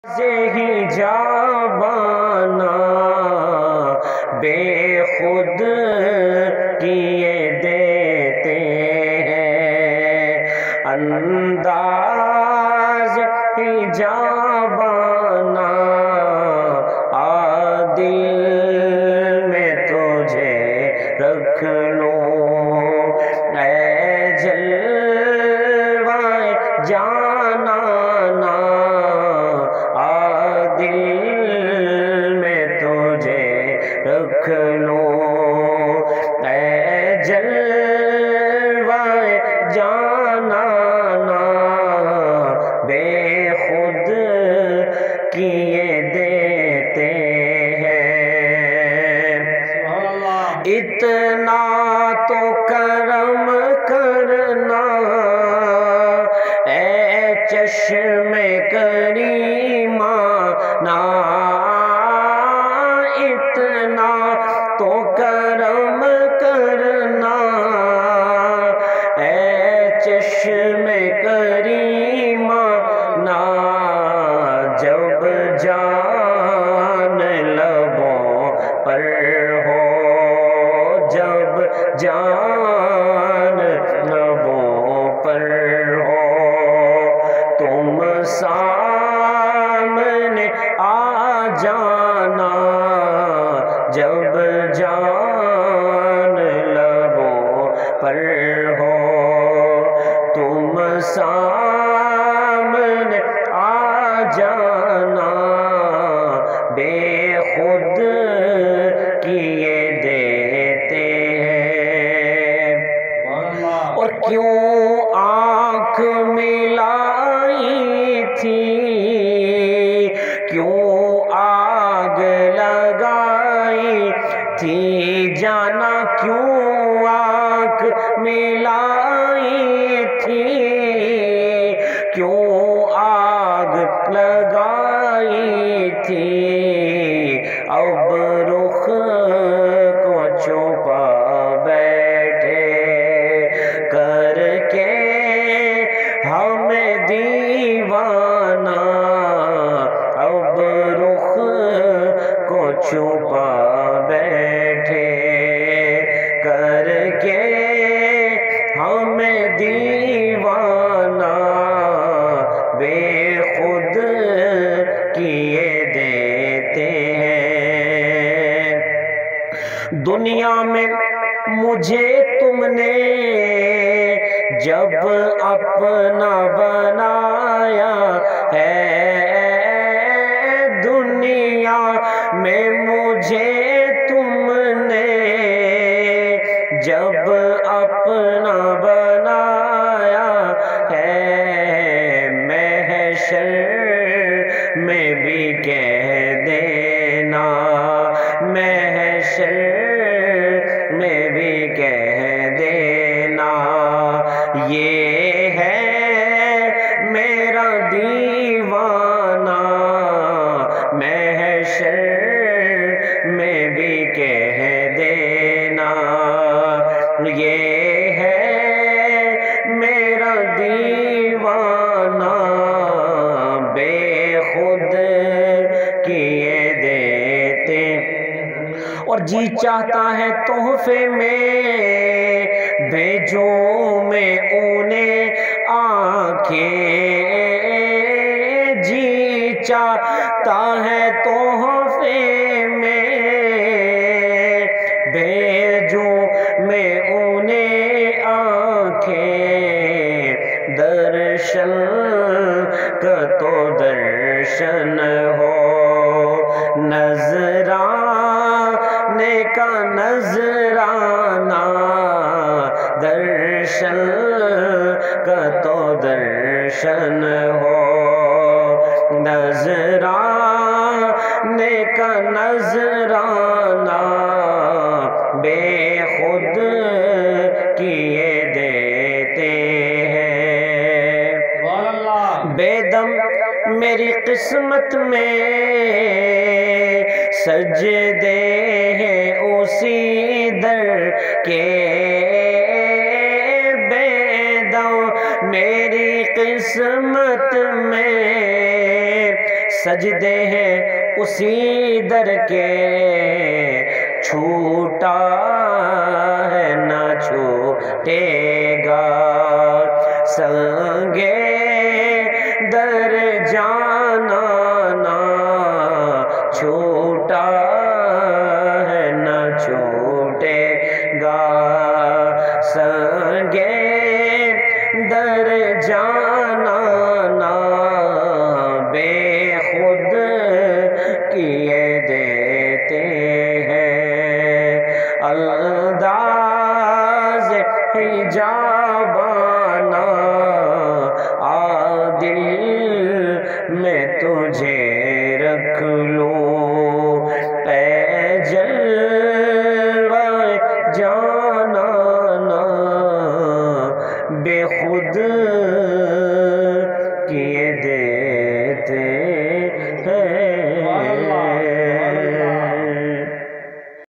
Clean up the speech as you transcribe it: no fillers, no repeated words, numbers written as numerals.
ہی جا بانا بے خود کیے دیتے ہیں، انداز ہی جا بانا دل میں تجھے رکھ لوں، اے جلوہ جانانا دل میں تجھے رکھ لوں، اے جلوہ جانانا بے خود کیے دیتے ہیں۔ اتنا تو کرم کرنا اے چشم کریمہ نا، اتنا تو کرم کرنا اے چشم کریمہ نا، جب جان لبوں پر ہو، جب جان لبوں پر ہو، تم سامنے آ جانا، جب جان لبوں پر ہو، تم سامنے آ جانا بے خود کیے دیتے ہیں۔ اور کیوں آنکھ ملائی تھی، کیوں آگ لگائی تھی، جانا کیوں آنکھ ملائی تھی، کیوں آگ لگائی تھی، اب رخ کو چھپا بیٹھے کر کے ہمیں دیوانہ، اب رخ کو چھپا بیٹھے کر کے ہمیں دیوانہ بے خود کیے دیتے ہیں۔ دنیا میں مجھے تم نے جب اپنا بنایا ہے، دنیا میں مجھے تم نے جب اپنا بنایا ہے، محشر میں بھی کہہ دینا، محشر میں بھی کہہ دینا، یہ ہے میرا دیوانہ، محشر میں بھی کہہ دینا، یہ ہے میرا دیوانہ بے خود کیے دیتے۔ اور جی چاہتا ہے تحفے میں بھیجوں میں انہیں آنکھیں، جی چاہتا ہے تحفے میں بھیجوں میں انہیں آنکھیں، درشن کا تو درشن ہو، نذرانے کا نذرانہ، درشن کا تو درشن ہو، نذرانے کا نذرانہ بے خود کیے دیتے ہیں۔ بے دم میری قسمت میں سجدے ہیں اسی در کے، بے دم میری قسمت میں سجدے ہیں اسی در کے چھوٹا ہے نہ چھوٹے گا سنگے در جانا نہ چھوٹا ہے نہ چھوٹے گا سنگے در جانا نہ بے خود کیے دیتے ہیں انداز حجابانہ عادل میں تجھے